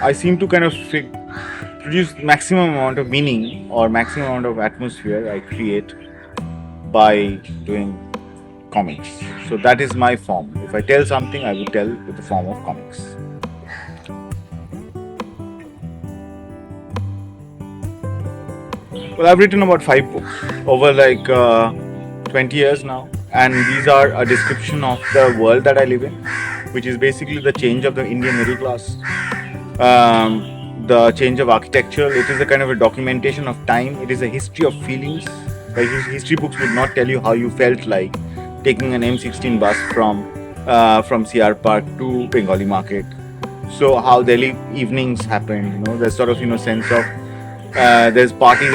I seem to kind of produce maximum amount of meaning or maximum amount of atmosphere I create by doing comics. So that is my form. If I tell something, I would tell with the form of comics. Well, I've written about 5 books over 20 years now, and these are a description of the world that I live in, which is basically the change of the Indian middle class, the change of architecture. It is a kind of a documentation of time. It is a history of feelings. Like history books would not tell you how you felt like taking an M16 bus from CR Park to Bengali Market. So how Delhi evenings happened, there's sort of sense of there's parties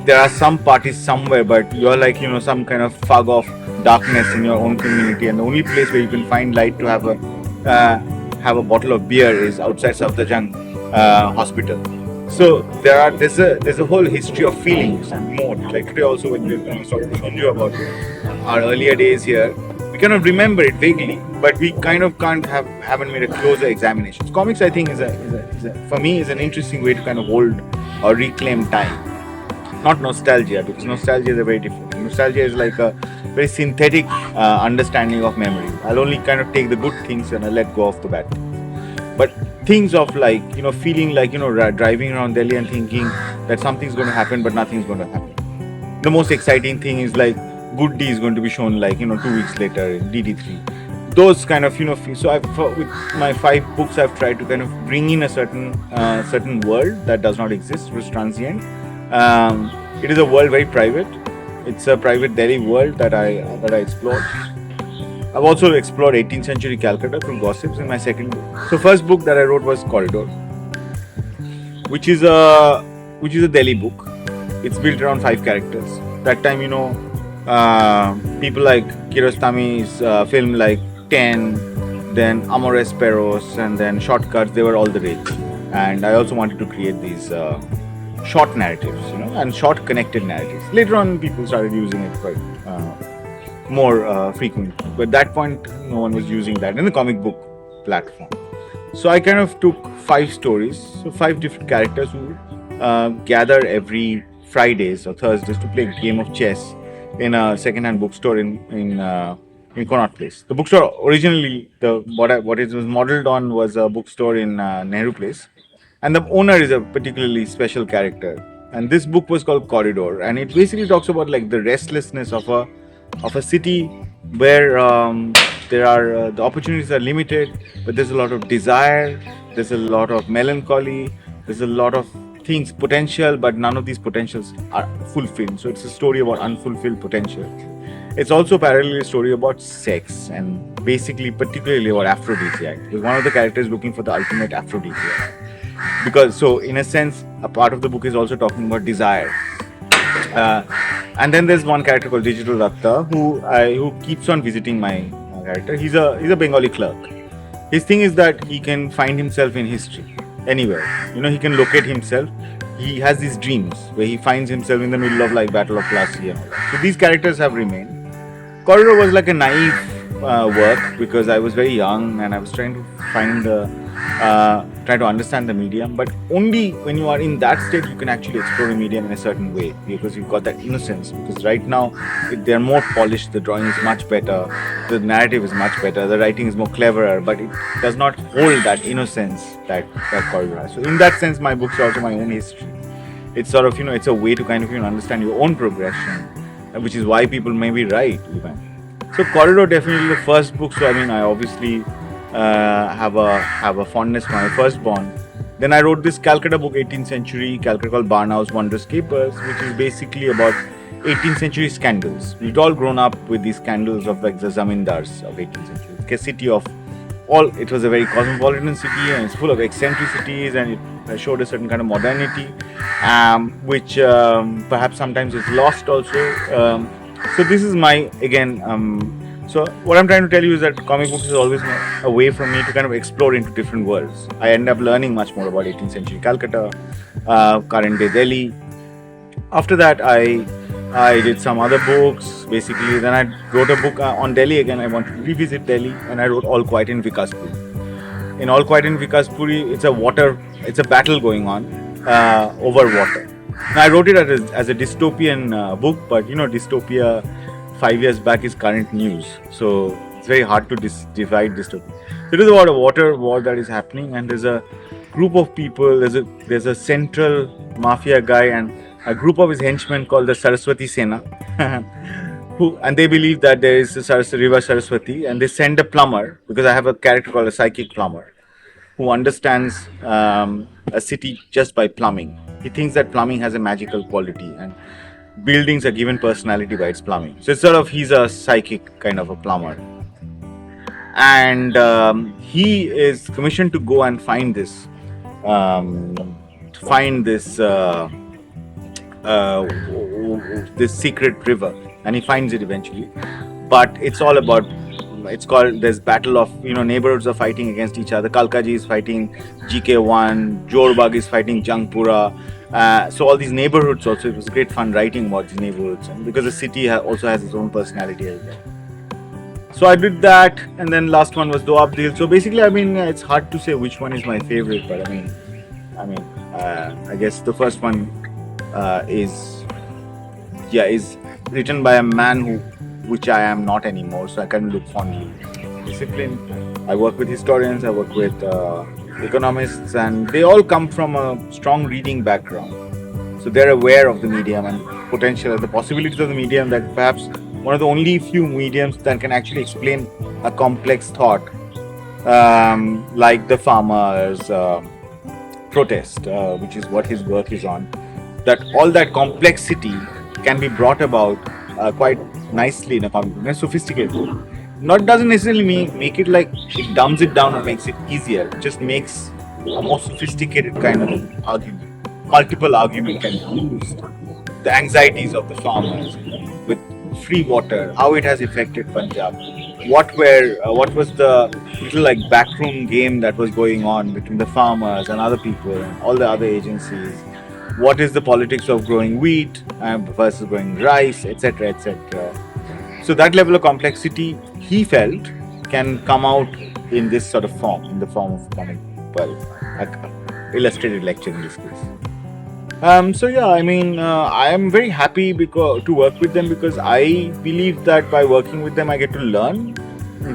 there are some parties somewhere, but you're like some kind of fog of darkness in your own community, and the only place where you can find light to have a bottle of beer is outside Safdarjung hospital. So there's a whole history of feelings and more. Like today also, when we talked to Sanju about our earlier days here, we kind of remember it vaguely, but we kind of haven't made a closer examination. Comics, I think, for me is an interesting way to kind of hold or reclaim time. Not nostalgia, because nostalgia is a very different. Nostalgia is like a very synthetic understanding of memory. I'll only kind of take the good things and I'll let go of the bad things. But things of feeling like driving around Delhi and thinking that something's going to happen but nothing's going to happen. The most exciting thing is like Good D is going to be shown 2 weeks later in DD3. Those kind of so with my 5 books I've tried to kind of bring in a certain world that does not exist, was transient. It is a world very private. It's a private Delhi world that I explored. I've also explored 18th century Calcutta through gossips in my second book. So first book that I wrote was Corridor, which is a Delhi book. It's built around 5 characters. That time, people like Kiarostami's film like 10, then Amores Perros, and then Shortcuts, they were all the rage. And I also wanted to create these short narratives, and short connected narratives. Later on, people started using it quite more frequently. But at that point, no one was using that in the comic book platform. So I kind of took 5 stories, so 5 different characters who gather every Fridays or Thursdays to play a game of chess in a second-hand bookstore in Connaught Place. The bookstore originally, what it was modeled on was a bookstore in Nehru Place, and the owner is a particularly special character. And this book was called Corridor, and it basically talks about like the restlessness of a city where there are the opportunities are limited, but there's a lot of desire, there's a lot of melancholy, there's a lot of things, potential, but none of these potentials are fulfilled. So it's a story about unfulfilled potential. It's also parallelly a story about sex, and basically particularly about aphrodisiac, because one of the characters is looking for the ultimate aphrodisiac. Because so in a sense, a part of the book is also talking about desire. And then there's one character called Digital Datta who keeps on visiting my character. He's a Bengali clerk. His thing is that he can find himself in history anywhere. He can locate himself. He has these dreams where he finds himself in the middle of like Battle of Plassey and all that. So these characters have remained. Corridor was like a naive work because I was very young and I was trying to understand the medium. But only when you are in that state you can actually explore the medium in a certain way, because you've got that innocence. Because right now they're more polished, the drawing is much better, the narrative is much better, the writing is more cleverer, but it does not hold that innocence that Corridor has. So in that sense, my books are also my own history. It's sort of it's a way to kind of understand your own progression, which is why people maybe write even. So Corridor definitely the first book. So I obviously have a fondness for my firstborn. Then I wrote this Calcutta book, 18th century Calcutta, called Barnow's Wondrous Capers, which is basically about 18th century scandals. We'd all grown up with these scandals of like the zamindars of 18th century. It's a city of all. It was a very cosmopolitan city and it's full of eccentricities, and it showed a certain kind of modernity, which perhaps sometimes is lost also. So this is my so what I'm trying to tell you is that comic books is always a way for me to kind of explore into different worlds. I end up learning much more about 18th century Calcutta, current day Delhi. After that, I did some other books. Basically, then I wrote a book on Delhi again. I wanted to revisit Delhi, and I wrote All Quiet in Vikaspur. in All Quiet in Vikaspuri, it's a battle going on over water. Now, I wrote it as a dystopian book, but dystopia 5 years back is current news, so it's very hard to divide dystopia. It is about a water war that is happening, and there's a group of people. There's a central mafia guy and a group of his henchmen called the Saraswati Sena, and they believe that there is a river Saraswati, and they send a plumber, because I have a character called a psychic plumber who understands a city just by plumbing. He thinks that plumbing has a magical quality and buildings are given personality by its plumbing. So it's sort of, he's a psychic kind of a plumber. And he is commissioned to go and find this this secret river, and he finds it eventually. But it's all about, it's called, there's battle of, neighborhoods are fighting against each other. Kalkaji is fighting GK1, Jorbag is fighting Jangpura. So all these neighborhoods also, it was great fun writing about these neighborhoods, and because the city also has its own personality as well. So I did that, and then last one was Doabdil. So basically, it's hard to say which one is my favorite, but I guess the first one is written by a man which I am not anymore, so I can look fondly. Discipline. I work with historians, I work with economists, and they all come from a strong reading background. So they're aware of the medium and potential, the possibilities of the medium, that perhaps one of the only few mediums that can actually explain a complex thought, like the farmers' protest, which is what his work is on. That all that complexity can be brought about quite nicely in a sophisticated way. Doesn't necessarily make it like it dumbs it down or makes it easier. It just makes a more sophisticated kind of argument. Multiple argument can be used. The anxieties of the farmers with free water, how it has affected Punjab. What was the little like backroom game that was going on between the farmers and other people and all the other agencies? What is the politics of growing wheat versus growing rice, etc., etc. So that level of complexity, he felt, can come out in this sort of form, in the form of comic, illustrated lecture in this case. I am very happy to work with them, because I believe that by working with them I get to learn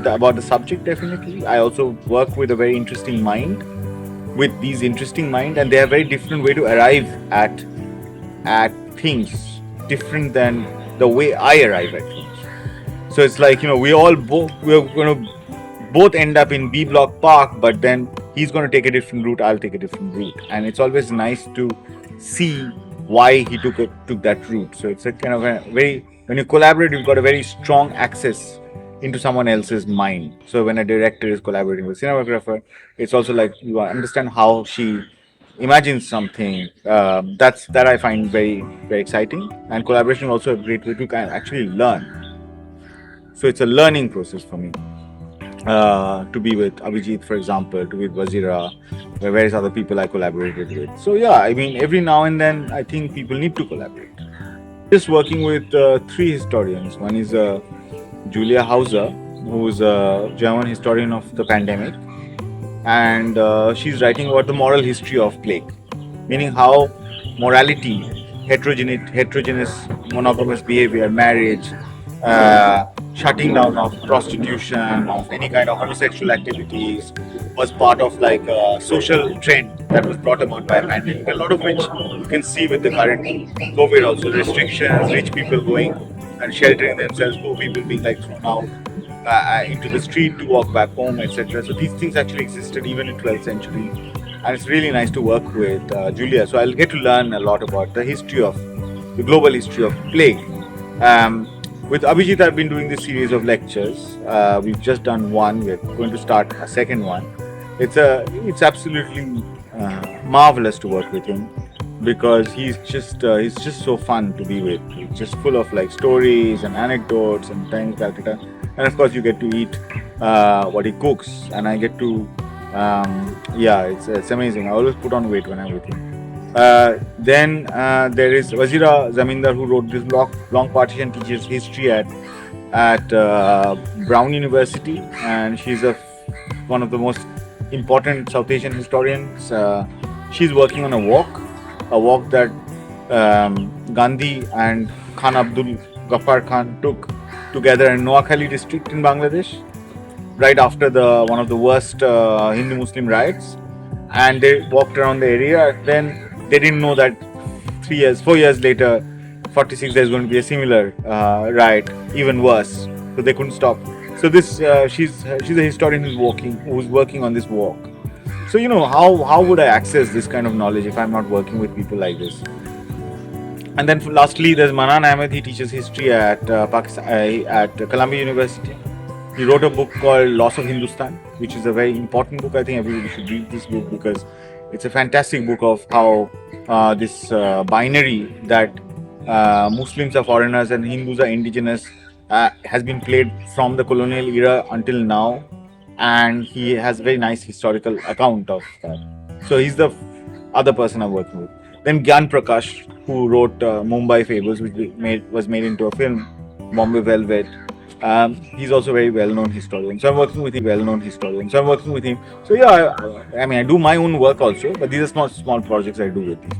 about the subject. Definitely, I also work with a very interesting mind, and they have very different way to arrive at things, different than the way I arrive at things. So it's like, we're going to both end up in B Block Park, but then he's going to take a different route, I'll take a different route, and it's always nice to see why he took that route. So it's a kind of a very, when you collaborate, you've got a very strong access into someone else's mind. So when a director is collaborating with a cinematographer, it's also like you understand how she imagines something. That I find very, very exciting, and collaboration is also a great way to kind of actually learn. So it's a learning process for me. To be with Abhijit, for example, to be with Wazira, various other people I collaborated with. So every now and then I think people need to collaborate. Just working with 3 historians. One is Julia Hauser, who is a German historian of the pandemic, and she's writing about the moral history of plague, meaning how morality, heterogeneous monogamous behavior, marriage, shutting down of prostitution, of any kind of homosexual activities, was part of like a social trend that was brought about by a pandemic. A lot of which you can see with the current COVID also, restrictions, rich people going and sheltering themselves, poor people being like thrown out into the street to walk back home, etc. So these things actually existed even in 12th century, and it's really nice to work with Julia. So I'll get to learn a lot about the global history of plague. With Abhijit, I've been doing this series of lectures. We've just done one. We're going to start a second one. It's absolutely marvelous to work with him, because he's just so fun to be with. He's just full of like stories and anecdotes and tiny calcutta. And of course, you get to eat what he cooks, and I get to it's amazing. I always put on weight when I'm with him. Then there is Wazira Zamindar, who wrote this long partition, teaches history at Brown University, and she's one of the most important South Asian historians. She's working on a walk that Gandhi and Khan Abdul Ghaffar Khan took together in Noakhali district in Bangladesh, right after the one of the worst Hindu-Muslim riots, and they walked around the area. Then they didn't know that 3 years, 4 years later, 46, there's going to be a similar riot, even worse. So they couldn't stop. So this she's a historian who's working on this walk. So how would I access this kind of knowledge if I'm not working with people like this? And then lastly, there's Manan Ahmed. He teaches history at at Columbia University. He wrote a book called Loss of Hindustan, which is a very important book. I think everybody should read this book because it's a fantastic book of how this binary that Muslims are foreigners and Hindus are indigenous has been played from the colonial era until now, and he has a very nice historical account of that. So he's the other person I'm working with. Then Gyan Prakash, who wrote Mumbai Fables, which was made into a film, Bombay Velvet. He's also a very well-known historian. So I'm working with him. So yeah, I mean, I do my own work also, but these are small projects I do with these.